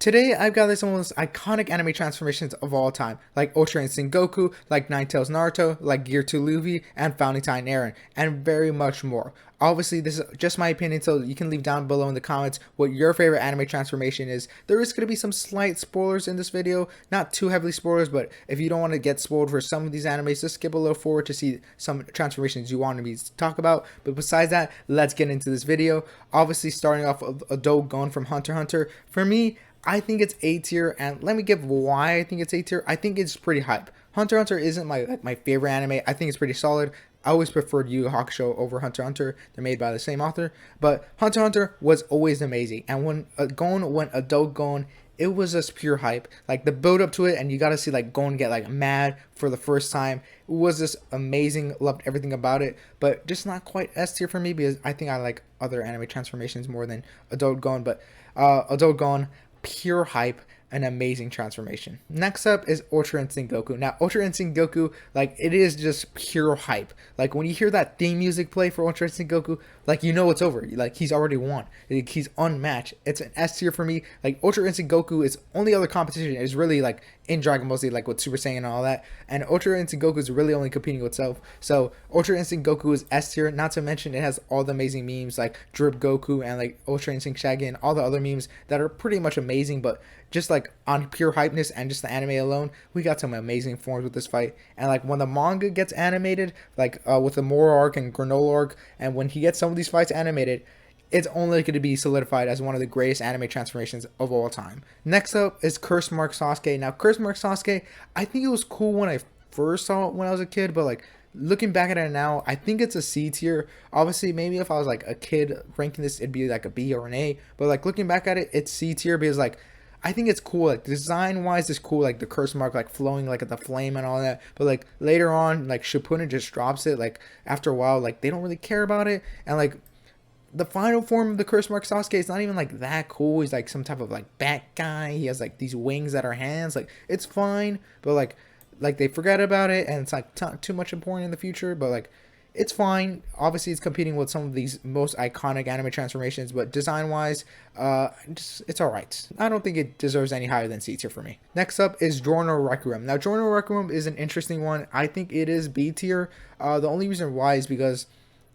Today, I've got some of the most iconic anime transformations of all time, like Ultra Instinct Goku, like Ninetales Naruto, like Gear 2 Luffy, and Founding Titan Eren, and very much more. Obviously, this is just my opinion, so you can leave down below in the comments what your favorite anime transformation is. There is going to be some slight spoilers in this video, not too heavily spoilers, but if you don't want to get spoiled for some of these animes, just skip a little forward to see some transformations you want me to talk about. But besides that, let's get into this video. Obviously, starting off with Adult Gon from Hunter x Hunter. For me, I think it's A tier, and let me give why I think it's A tier. I think it's pretty hype. Hunter x Hunter isn't my favorite anime. I think it's pretty solid. I always preferred Yu Yu Hakusho over Hunter x Hunter. They're made by the same author, but Hunter x Hunter was always amazing. And when Gon went Adult Gon, it was just pure hype. Like the build up to it, and you got to see like Gon get like mad for the first time. It was just amazing. Loved everything about it, but just not quite S tier for me because I think I like other anime transformations more than Adult Gon. But Adult Gon, pure hype, an amazing transformation. Next up is Ultra Instinct Goku. Now, Ultra Instinct Goku, like, it is just pure hype. Like, when you hear that theme music play for Ultra Instinct Goku, like, you know it's over. Like, he's already won. Like, he's unmatched. It's an S tier for me. Like, Ultra Instinct Goku is only other competition is really, like, in Dragon Ball Z, like, with Super Saiyan and all that. And Ultra Instinct Goku is really only competing with itself. So, Ultra Instinct Goku is S tier. Not to mention, it has all the amazing memes, like, Drip Goku and, like, Ultra Instinct Shaggy and all the other memes that are pretty much amazing, but just like on pure hypeness and just the anime alone, we got some amazing forms with this fight. And like when the manga gets animated, like with the Moro arc and Granola arc, and when he gets some of these fights animated, it's only going to be solidified as one of the greatest anime transformations of all time. Next up is Curse Mark Sasuke. Now, Curse Mark Sasuke, I think it was cool when I first saw it when I was a kid, but like looking back at it now, I think it's a C tier. Obviously, maybe if I was like a kid ranking this, it'd be like a B or an A. But like looking back at it, it's C tier because like I think it's cool, like design wise it's cool, like the curse mark like flowing like at the flame and all that, but like later on like Shippuden just drops it, like after a while like they don't really care about it, and like the final form of the curse mark Sasuke is not even like that cool. He's like some type of like bat guy, he has like these wings that are hands, like it's fine, but like they forget about it and it's like too much important in the future, but like it's fine. Obviously, it's competing with some of these most iconic anime transformations, but design-wise, it's alright. I don't think it deserves any higher than C tier for me. Next up is Giorno Requiem. Now, Giorno Requiem is an interesting one. I think it is B tier. The only reason why is because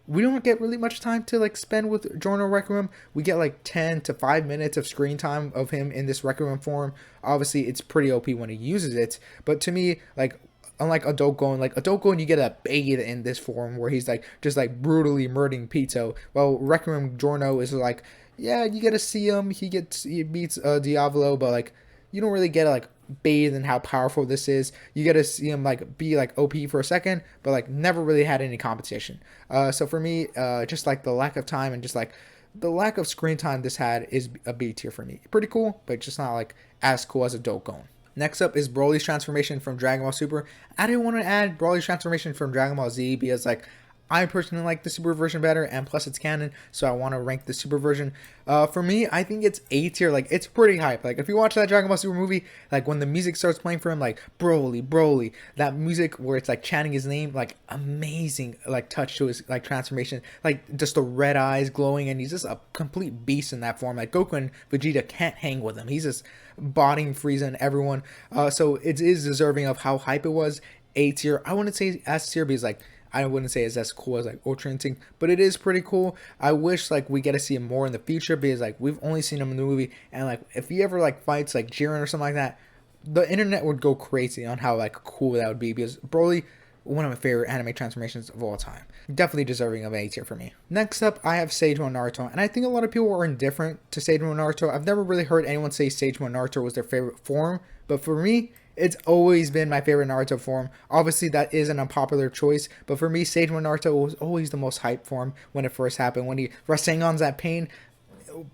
we don't get really much time to like spend with Giorno Requiem. We get like 10 to 5 minutes of screen time of him in this Requiem form. Obviously, it's pretty OP when he uses it, but to me, like, unlike Adult Gon, you get a bathe in this form where he's like just like brutally murdering Pito. Well, Requiem Giorno is like, yeah, you get to see him. He beats Diavolo, but like you don't really get to like bathe in how powerful this is. You get to see him like be like OP for a second, but like never really had any competition. So for me, just like the lack of time and just like the lack of screen time this had is a B tier for me. Pretty cool, but just not like as cool as Adult Gon. Next up is Broly's transformation from Dragon Ball Super. I didn't want to add Broly's transformation from Dragon Ball Z because like I personally like the Super version better, and plus it's canon, so I want to rank the Super version. For me, I think it's A tier. Like it's pretty hype. Like if you watch that Dragon Ball Super movie, like when the music starts playing for him, like Broly, that music where it's like chanting his name, like amazing, like touch to his like transformation, like just the red eyes glowing, and he's just a complete beast in that form. Like Goku and Vegeta can't hang with him. He's just bodying Frieza and everyone. So it is deserving of how hype it was. A tier. I wouldn't say S tier because like I wouldn't say it's as cool as like Ultra Instinct, but it is pretty cool. I wish like we get to see him more in the future because like we've only seen him in the movie, and like if he ever like fights like Jiren or something like that, the internet would go crazy on how like cool that would be because Broly, one of my favorite anime transformations of all time. Definitely deserving of A tier for me. Next up, I have Seijo and Naruto, and I think a lot of people are indifferent to Seijo and Naruto. I've never really heard anyone say Seijo and Naruto was their favorite form, but for me, it's always been my favorite Naruto form. Obviously, that is an unpopular choice, but for me, Seijo and Naruto was always the most hype form when it first happened. When he Rasengan's that pain,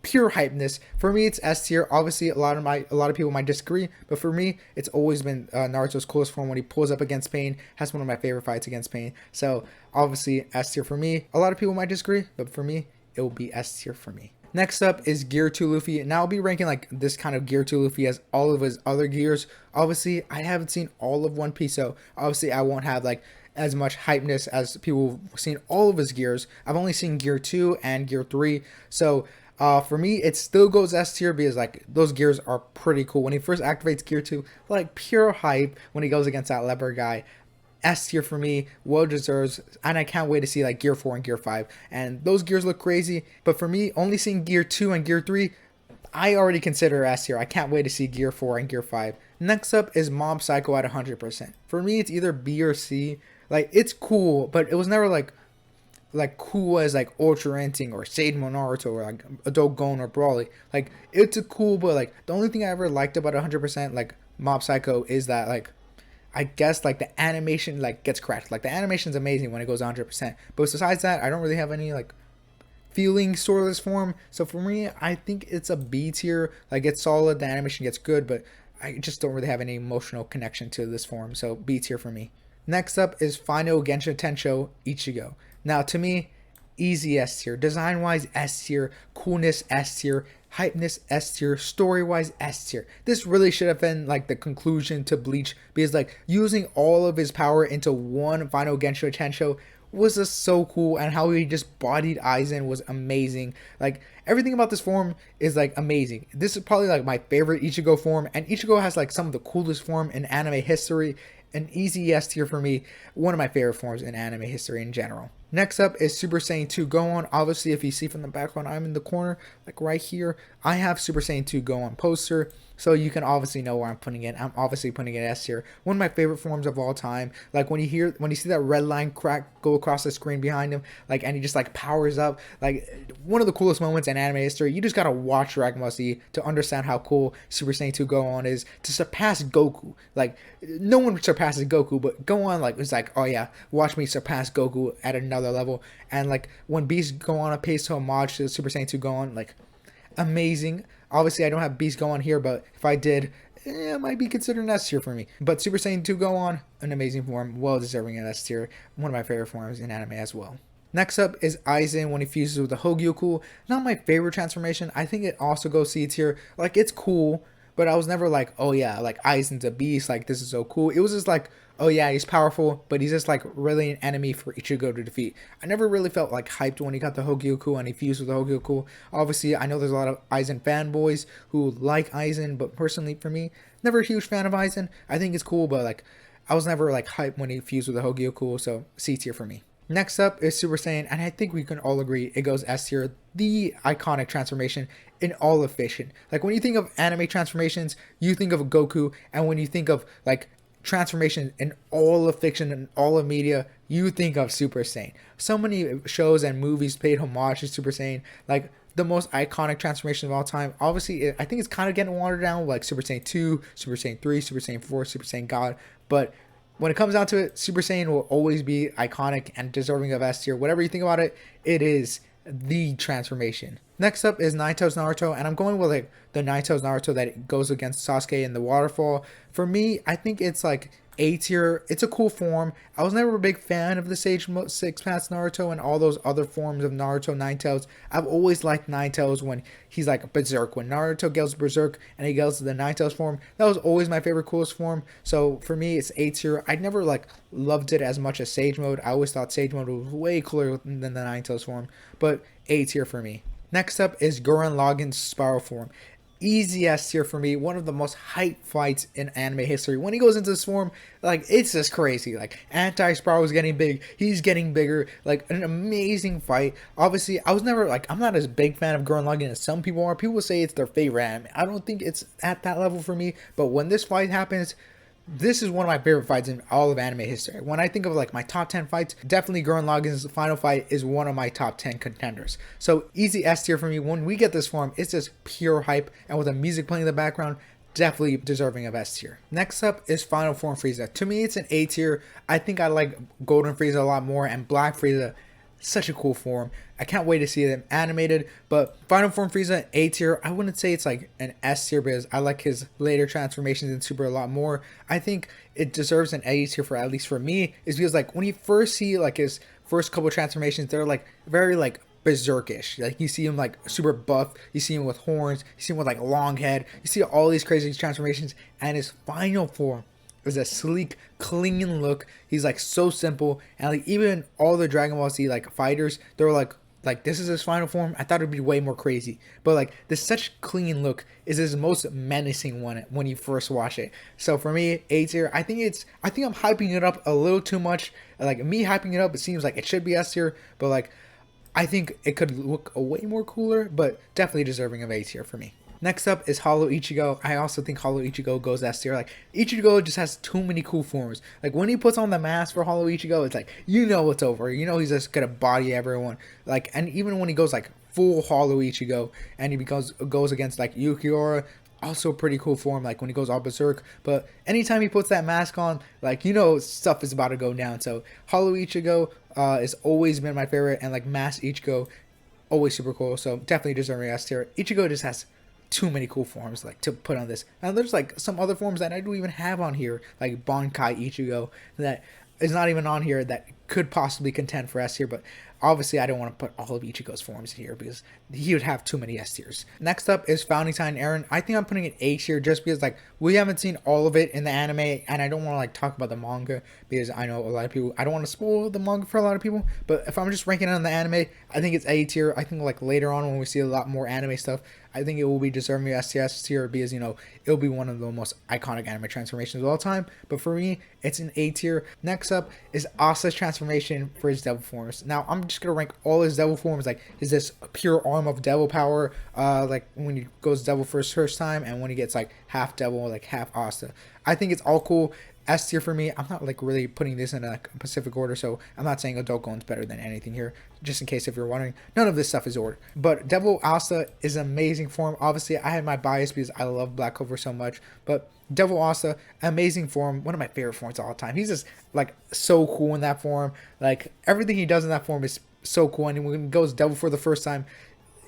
pure hypeness. For me, it's S tier. Obviously, a lot of people might disagree, but for me, it's always been Naruto's coolest form when he pulls up against Pain. Has one of my favorite fights against Pain. So obviously, S tier for me. A lot of people might disagree, but for me, it will be S tier for me. Next up is Gear 2 Luffy. Now I'll be ranking like this kind of Gear 2 Luffy as all of his other gears. Obviously, I haven't seen all of One Piece, so obviously I won't have like as much hypeness as people who've seen all of his gears. I've only seen Gear 2 and Gear 3, so For me, it still goes S tier because like those gears are pretty cool. When he first activates gear 2, like pure hype when he goes against that leopard guy. S tier for me, well deserves, and I can't wait to see like gear 4 and gear 5. And those gears look crazy, but for me, only seeing gear 2 and gear 3, I already consider S tier. I can't wait to see gear 4 and gear 5. Next up is Mob Psycho at 100%. For me, it's either B or C. Like it's cool, but it was never like cool as like Ultra Instinct or Sage Naruto or like Adult Gon or Brawly. Like it's a cool, but like the only thing I ever liked about 100% like Mob Psycho is that like I guess like the animation like gets cracked. Like the animation's amazing when it goes 100%. But besides that, I don't really have any like feelings toward this form. So for me, I think it's a B tier. Like it's solid, the animation gets good, but I just don't really have any emotional connection to this form. So B tier for me. Next up is Final Genshin Tensho Ichigo. Now to me, easy S tier. Design wise S tier, coolness S tier, hypeness S tier, story wise S tier. This really should have been like the conclusion to Bleach because like using all of his power into one Final Genshin Tensho was just so cool, and how he just bodied Aizen was amazing. Like everything about this form is like amazing. This is probably like my favorite Ichigo form, and Ichigo has like some of the coolest form in anime history. An easy S tier for me, one of my favorite forms in anime history in general. Next up is Super Saiyan 2 Gohan. Obviously, if you see from the background, I'm in the corner, like right here. I have Super Saiyan 2 Gohan poster, so you can obviously know where I'm putting it. I'm obviously putting it S tier. One of my favorite forms of all time. Like when you see that red line crack go across the screen behind him, like and he just like powers up. Like one of the coolest moments in anime history. You just gotta watch Dragon Ball Z to understand how cool Super Saiyan 2 Gohan is, to surpass Goku. Like no one surpasses Goku, but Gohan like was like, oh yeah, watch me surpass Goku at another level. And like when Beast Gohan pays homage to Super Saiyan 2 Gohan, like amazing. Obviously I don't have Beast Gohan here, but if I did, it might be considered an S tier for me. But Super Saiyan 2 Gohan, an amazing form, well deserving an S tier. One of my favorite forms in anime as well. Next up is Aizen when he fuses with the Hogyoku. Not my favorite transformation. I think it also goes C tier. Like it's cool, but I was never like, oh yeah, like Aizen's a beast, like this is so cool. It was just like, oh yeah, he's powerful, but he's just like really an enemy for Ichigo to defeat. I never really felt like hyped when he got the Hogyoku and he fused with the Hogyoku. Obviously, I know there's a lot of Aizen fanboys who like Aizen, but personally for me, never a huge fan of Aizen. I think it's cool, but like I was never like hyped when he fused with the Hogyoku, so C tier for me. Next up is Super Saiyan, and I think we can all agree it goes S tier, the iconic transformation in all of fiction. Like when you think of anime transformations, you think of Goku, and when you think of like transformation in all of fiction and all of media, you think of Super Saiyan. So many shows and movies paid homage to Super Saiyan, like the most iconic transformation of all time. Obviously, I think it's kind of getting watered down, like Super Saiyan 2, Super Saiyan 3, Super Saiyan 4, Super Saiyan God, but when it comes down to it, Super Saiyan will always be iconic and deserving of S tier. Whatever you think about it, it is the transformation. Next up is Naito's Naruto, and I'm going with like the Naito's Naruto that goes against Sasuke in the waterfall. For me, I think it's like A tier. It's a cool form. I was never a big fan of the Sage Six Paths Naruto and all those other forms of Naruto Ninetales. I've always liked Ninetales when he's like Berserk. When Naruto goes Berserk and he goes to the Ninetales form, that was always my favorite, coolest form. So for me, it's A tier. I never like loved it as much as Sage Mode. I always thought Sage Mode was way cooler than the Ninetales form, but A tier for me. Next up is Gurren Lagann's Spiral form. Easy S tier for me. One of the most hype fights in anime history. When he goes into this form, like it's just crazy. Like Anti-Spiral is getting big. He's getting bigger. Like an amazing fight. Obviously, I was never like, I'm not as big fan of Gurren Lagann as some people are. People say it's their favorite anime. I don't think it's at that level for me. But when this fight happens, this is one of my favorite fights in all of anime history. When I think of like my top 10 fights, definitely Gurren Lagann's final fight is one of my top 10 contenders. So easy S tier for me. When we get this form, it's just pure hype, and with the music playing in the background, definitely deserving of S tier. Next up is Final Form Frieza. To me, it's an A tier. I think I like Golden Frieza a lot more, and Black Frieza, such a cool form. I can't wait to see them animated. But Final Form Frieza, A tier. I wouldn't say it's like an S tier because I like his later transformations in Super a lot more. I think it deserves an A tier for, at least for me, is because like when you first see like his first couple transformations, they're like very like berserkish. Like you see him like super buff, you see him with horns, you see him with like long head, you see all these crazy transformations, and his final form is a sleek, clean look. He's like so simple, and like even all the Dragon Ball Z like fighters, they're like like this is his final form, I thought it'd be way more crazy. But like this such clean look is his most menacing one when you first watch it. So for me, A tier. I think I'm hyping it up a little too much. Like me hyping it up, it seems like it should be S tier, but like I think it could look way more cooler, but definitely deserving of A tier for me. Next up is Hollow Ichigo. I also think Hollow Ichigo goes S tier. Like, Ichigo just has too many cool forms. Like, when he puts on the mask for Hollow Ichigo, it's like, you know it's over. You know he's just gonna body everyone. Like, and even when he goes, like, full Hollow Ichigo, and he goes against, like, Yukiora, also a pretty cool form, like, when he goes all berserk. But anytime he puts that mask on, like, you know stuff is about to go down. So, Hollow Ichigo has always been my favorite, and, like, Mask Ichigo, always super cool. So, definitely deserving S tier. Ichigo just has too many cool forms like to put on this. And there's like some other forms that I don't even have on here, like Bankai Ichigo, that is not even on here, that could possibly contend for S tier, but obviously I don't want to put all of Ichigo's forms here because he would have too many S tiers. Next up is Founding Time Eren. I think I'm putting it A tier just because like we haven't seen all of it in the anime, and I don't want to like talk about the manga because I know a lot of people, I don't want to spoil the manga for a lot of people, but if I'm just ranking it on the anime, I think it's A tier. I think like later on when we see a lot more anime stuff, I think it will be deserving of S tier because, you know, it'll be one of the most iconic anime transformations of all time. But for me, it's an A tier. Next up is Asa's transformation for his devil forms. Now, I'm just going to rank all his devil forms. Like, is this pure arm of devil power, like when he goes devil for his first time, and when he gets like half devil, like half Asa. I think it's all cool. S tier for me. I'm not like really putting this in a specific order, so I'm not saying Adult Goen's better than anything here. Just in case if you're wondering, none of this stuff is ordered. But Devil Asa is an amazing form. Obviously, I had my bias because I love Black Clover so much, but Devil Asa, amazing form, one of my favorite forms of all time. He's just like so cool in that form. Like everything he does in that form is so cool, and when he goes devil for the first time,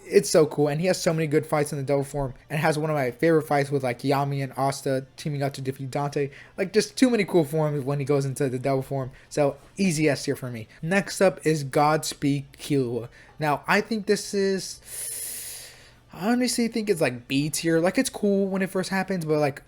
it's so cool, and he has so many good fights in the devil form, and has one of my favorite fights with like Yami and Asta teaming up to defeat Dante. Like just too many cool forms when he goes into the devil form. So easy S tier for me. Next up is Godspeed Killua. Now I think this is, I honestly think it's like B tier. Like it's cool when it first happens, but like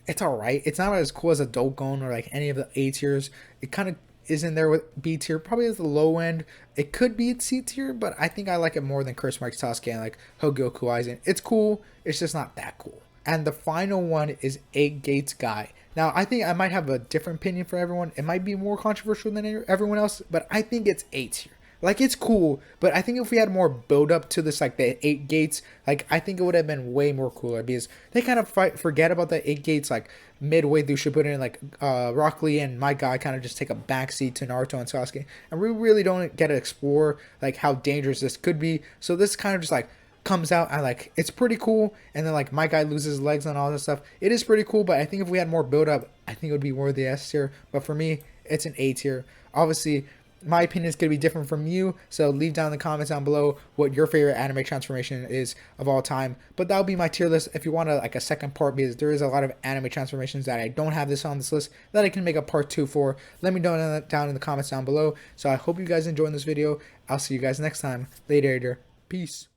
it's alright. It's not as cool as Adult Goen or like any of the A tiers. It kind of is in there with B tier, probably at the low end. It could be at C tier, but I think I like it more than Curse Mark Sasuke and like Hogyoku Aizen. It's cool, it's just not that cool. And the final one is Eight Gates Guy. Now, I think I might have a different opinion for everyone. It might be more controversial than everyone else, but I think it's A tier. Like, it's cool, but I think if we had more build up to this, like the 8 gates, like I think it would have been way more cooler because they kind of forget about the 8 gates like midway through Shippuden. Like Rock Lee and my guy kind of just take a backseat to Naruto and Sasuke, and we really don't get to explore like how dangerous this could be. So this kind of just like comes out and like it's pretty cool, and then like my guy loses his legs and all this stuff. It is pretty cool, but I think if we had more build up, I think it would be worthy S tier. But for me, it's an A tier. Obviously, my opinion is going to be different from you, so leave down in the comments down below what your favorite anime transformation is of all time. But that'll be my tier list. If you want like a second part, because there is a lot of anime transformations that I don't have this on this list that I can make a part 2 for, let me know down in the comments down below. So I hope you guys enjoyed this video. I'll see you guys next time. Later. Peace.